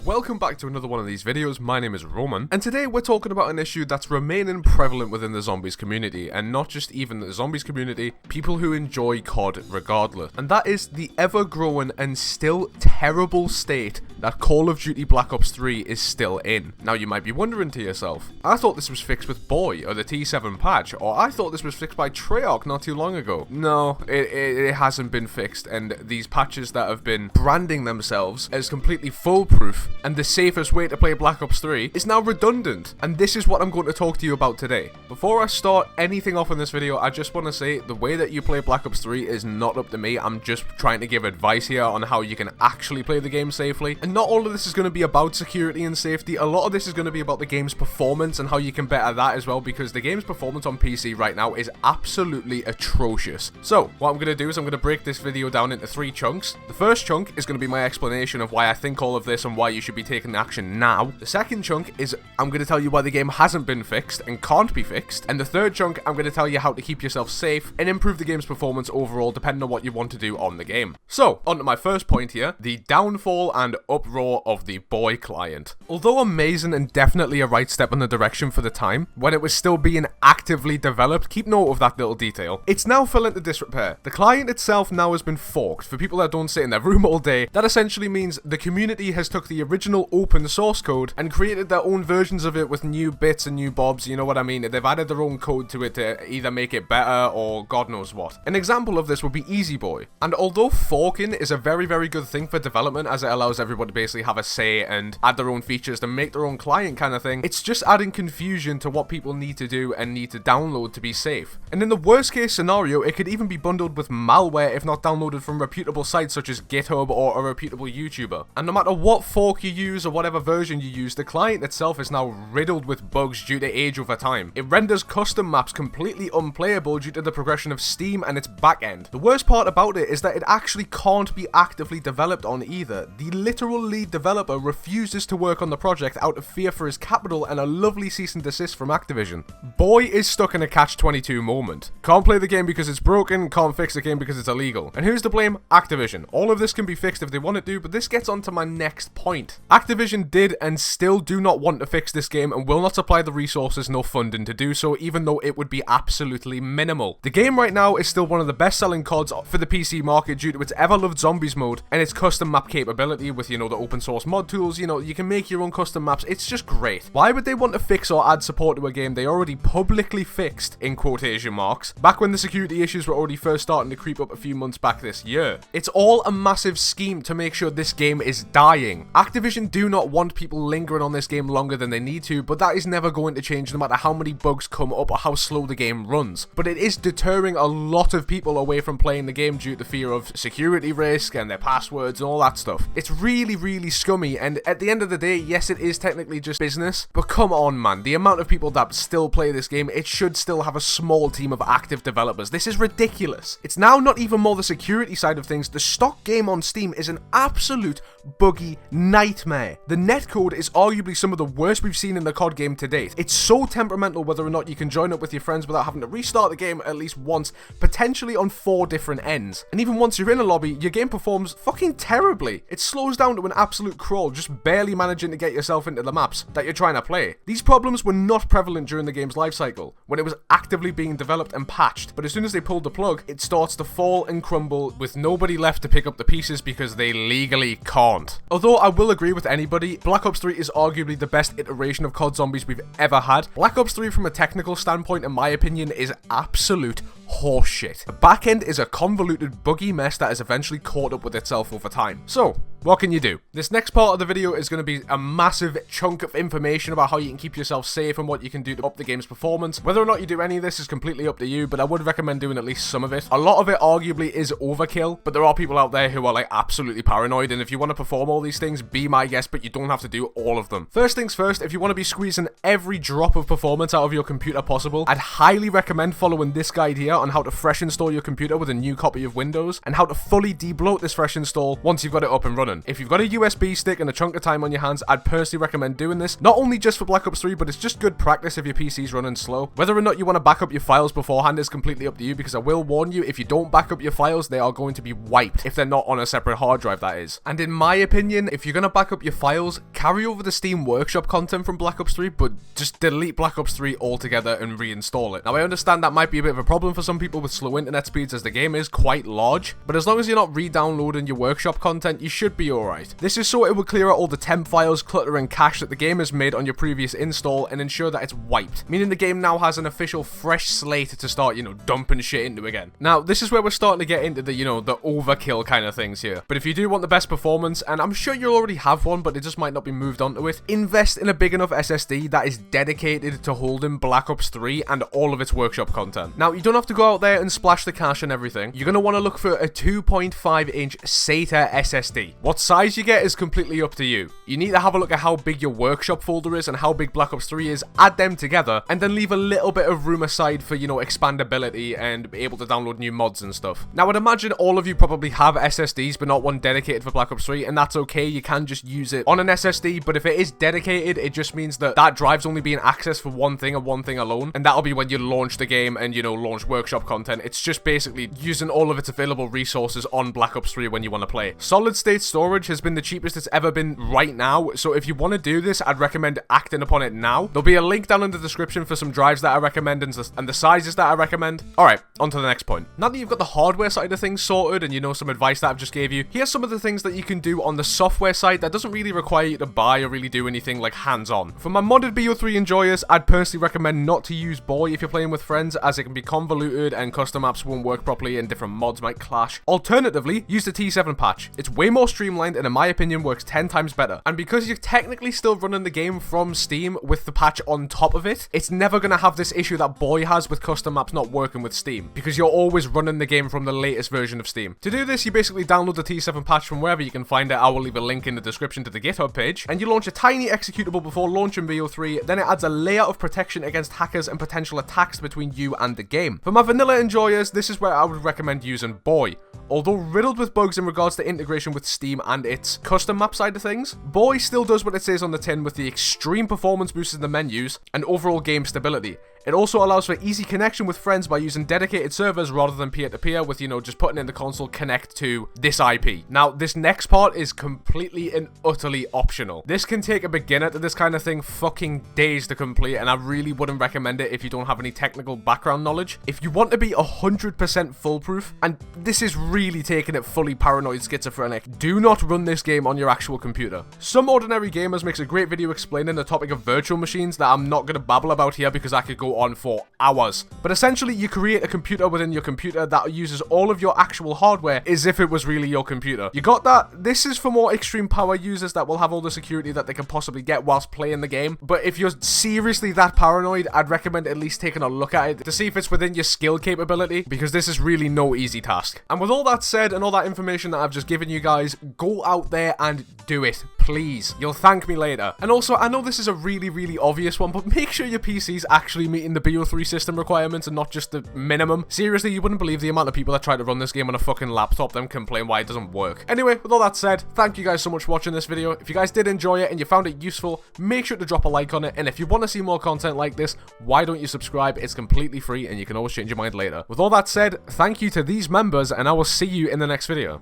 Welcome back to another one of these videos. My name is Roman, and today we're talking about an issue that's remaining prevalent within the zombies community, and not just even the zombies community, people who enjoy COD regardless. And that is the ever-growing and still terrible state that Call of Duty Black Ops 3 is still in. Now you might be wondering to yourself, I thought this was fixed with BOIII or the T7 patch, or I thought this was fixed by Treyarch not too long ago. No, it hasn't been fixed, and these patches that have been branding themselves as completely foolproof and the safest way to play Black Ops 3 is now redundant, and this is what I'm going to talk to you about today. Before I start anything off in this video, I just want to say the way that you play Black Ops 3 is not up to me. I'm just trying to give advice here on how you can actually play the game safely, and not all of this is going to be about security and safety. A lot of this is going to be about the game's performance and how you can better that as well, because the game's performance on PC right now is absolutely atrocious. So what I'm going to do is I'm going to break this video down into 3 chunks. The first chunk is going to be my explanation of why I think all of this and why you should be taking action now. The second chunk is I'm going to tell you why the game hasn't been fixed and can't be fixed. And the third chunk, I'm going to tell you how to keep yourself safe and improve the game's performance overall, depending on what you want to do on the game. So, on to my first point here, the downfall and uproar of the BOIII client. Although amazing and definitely a right step in the direction for the time, when it was still being actively developed, keep note of that little detail, it's now fell into disrepair. The client itself now has been forked. For people that don't sit in their room all day, that essentially means the community has took the original open source code and created their own versions of it with new bits and new bobs, you know what I mean? They've added their own code to it to either make it better or God knows what. An example of this would be EasyBoy. And although forking is a very, very good thing for development, as it allows everybody to basically have a say and add their own features to make their own client kind of thing, it's just adding confusion to what people need to do and need to download to be safe. And in the worst case scenario, it could even be bundled with malware if not downloaded from reputable sites such as GitHub or a reputable YouTuber. And no matter what fork you use or whatever version you use, the client itself is now riddled with bugs due to age over time. It renders custom maps completely unplayable due to the progression of Steam and its backend. The worst part about it is that it actually can't be actively developed on either. The literal lead developer refuses to work on the project out of fear for his capital and a lovely cease and desist from Activision. BOIII is stuck in a catch-22 moment. Can't play the game because it's broken, can't fix the game because it's illegal. And who's to blame? Activision. All of this can be fixed if they want it to, but this gets on to my next point. Activision did and still do not want to fix this game and will not supply the resources nor funding to do so, even though it would be absolutely minimal. The game right now is still one of the best selling CODs for the PC market due to its ever-loved zombies mode and its custom map capability with, you know, the open source mod tools. You know, you can make your own custom maps. It's just great. Why would they want to fix or add support to a game they already publicly fixed, in quotation marks, back when the security issues were already first starting to creep up a few months back this year? It's all a massive scheme to make sure this game is dying. Activision do not want people lingering on this game longer than they need to, but that is never going to change no matter how many bugs come up or how slow the game runs. But it is deterring a lot of people away from playing the game due to fear of security risk and their passwords and all that stuff. It's really, really scummy, and at the end of the day, yes, it is technically just business, but come on, man, the amount of people that still play this game, it should still have a small team of active developers. This is ridiculous. It's now not even more the security side of things. The stock game on Steam is an absolute buggy nightmare. The netcode is arguably some of the worst we've seen in the COD game to date. It's so temperamental whether or not you can join up with your friends without having to restart the game at least once, potentially on 4 different ends. And even once you're in a lobby, your game performs fucking terribly. It slows down to an absolute crawl, just barely managing to get yourself into the maps that you're trying to play. These problems were not prevalent during the game's lifecycle, when it was actively being developed and patched, but as soon as they pulled the plug, it starts to fall and crumble with nobody left to pick up the pieces because they legally can't. Although I will agree with anybody, Black Ops 3 is arguably the best iteration of COD Zombies we've ever had. Black Ops 3 from a technical standpoint, in my opinion, is absolute horseshit. The backend is a convoluted, buggy mess that has eventually caught up with itself over time. So, what can you do? This next part of the video is going to be a massive chunk of information about how you can keep yourself safe and what you can do to up the game's performance. Whether or not you do any of this is completely up to you, but I would recommend doing at least some of it. A lot of it arguably is overkill, but there are people out there who are like absolutely paranoid, and if you want to perform all these things, be my guest, but you don't have to do all of them. First things first, if you want to be squeezing every drop of performance out of your computer possible, I'd highly recommend following this guide here on how to fresh install your computer with a new copy of Windows, and how to fully debloat this fresh install once you've got it up and running. If you've got a USB stick and a chunk of time on your hands, I'd personally recommend doing this, not only just for Black Ops 3, but it's just good practice if your PC's running slow. Whether or not you want to back up your files beforehand is completely up to you, because I will warn you, if you don't back up your files, they are going to be wiped, if they're not on a separate hard drive, that is. And in my opinion, if you're going to back up your files, carry over the Steam Workshop content from Black Ops 3, but just delete Black Ops 3 altogether and reinstall it. Now, I understand that might be a bit of a problem for some people with slow internet speeds, as the game is quite large, but as long as you're not re-downloading your Workshop content, you should be alright. This is so it will clear out all the temp files, clutter and cache that the game has made on your previous install, and ensure that it's wiped, meaning the game now has an official fresh slate to start, dumping shit into again. Now, this is where we're starting to get into the, the overkill kind of things here. But if you do want the best performance, and I'm sure you'll already have one, but it just might not be moved onto it, invest in a big enough SSD that is dedicated to holding Black Ops 3 and all of its Workshop content. Now, you don't have to go out there and splash the cache and everything. You're going to want to look for a 2.5-inch SATA SSD. What size you get is completely up to you. You need to have a look at how big your Workshop folder is and how big Black Ops 3 is, add them together, and then leave a little bit of room aside for, expandability and be able to download new mods and stuff. Now, I'd imagine all of you probably have SSDs, but not one dedicated for Black Ops 3, and that's okay. You can just use it on an SSD, but if it is dedicated, it just means that that drive's only being accessed for one thing and one thing alone, and that'll be when you launch the game and, launch Workshop content. It's just basically using all of its available resources on Black Ops 3 when you want to play. Solid state storage has been the cheapest it's ever been right now, so if you want to do this, I'd recommend acting upon it now. There'll be a link down in the description for some drives that I recommend and the sizes that I recommend. Alright, on to the next point. Now that you've got the hardware side of things sorted and some advice that I've just gave you, here's some of the things that you can do on the software side that doesn't really require you to buy or really do anything like hands-on. For my modded BO3 enjoyers, I'd personally recommend not to use BOIII if you're playing with friends, as it can be convoluted and custom maps won't work properly and different mods might clash. Alternatively, use the T7 patch. It's way more streamlined and in my opinion works 10 times better. And because you're technically still running the game from Steam with the patch on top of it, it's never going to have this issue that BOIII has with custom maps not working with Steam, because you're always running the game from the latest version of Steam. To do this, you basically download the T7 patch from wherever you can find it. I will leave a link in the description to the GitHub page, and you launch a tiny executable before launching BO3, then it adds a layer of protection against hackers and potential attacks between you and the game. For my vanilla enjoyers, this is where I would recommend using BOIII. Although riddled with bugs in regards to integration with Steam and its custom map side of things, BOIII still does what it says on the tin with the extreme performance boosts in the menus and overall game stability. It also allows for easy connection with friends by using dedicated servers rather than peer-to-peer with, just putting in the console connect to this IP. Now, this next part is completely and utterly optional. This can take a beginner to this kind of thing fucking days to complete, and I really wouldn't recommend it if you don't have any technical background knowledge. If you want to be 100% foolproof, and this is really taking it fully paranoid schizophrenic, do not run this game on your actual computer. Some Ordinary Gamers makes a great video explaining the topic of virtual machines that I'm not going to babble about here because I could go on for hours. But essentially, you create a computer within your computer that uses all of your actual hardware as if it was really your computer. You got that? This is for more extreme power users that will have all the security that they can possibly get whilst playing the game. But if you're seriously that paranoid, I'd recommend at least taking a look at it to see if it's within your skill capability, because this is really no easy task. And with all that said and all that information that I've just given you guys, go out there and do it, please. You'll thank me later. And also, I know this is a really obvious one, but make sure your PC's actually meeting the BO3 system requirements and not just the minimum. Seriously, you wouldn't believe the amount of people that try to run this game on a fucking laptop then complain why it doesn't work. Anyway, with all that said, thank you guys so much for watching this video. If you guys did enjoy it and you found it useful, make sure to drop a like on it, and if you want to see more content like this, why don't you subscribe? It's completely free and you can always change your mind later. With all that said, thank you to these members, and I will see you in the next video.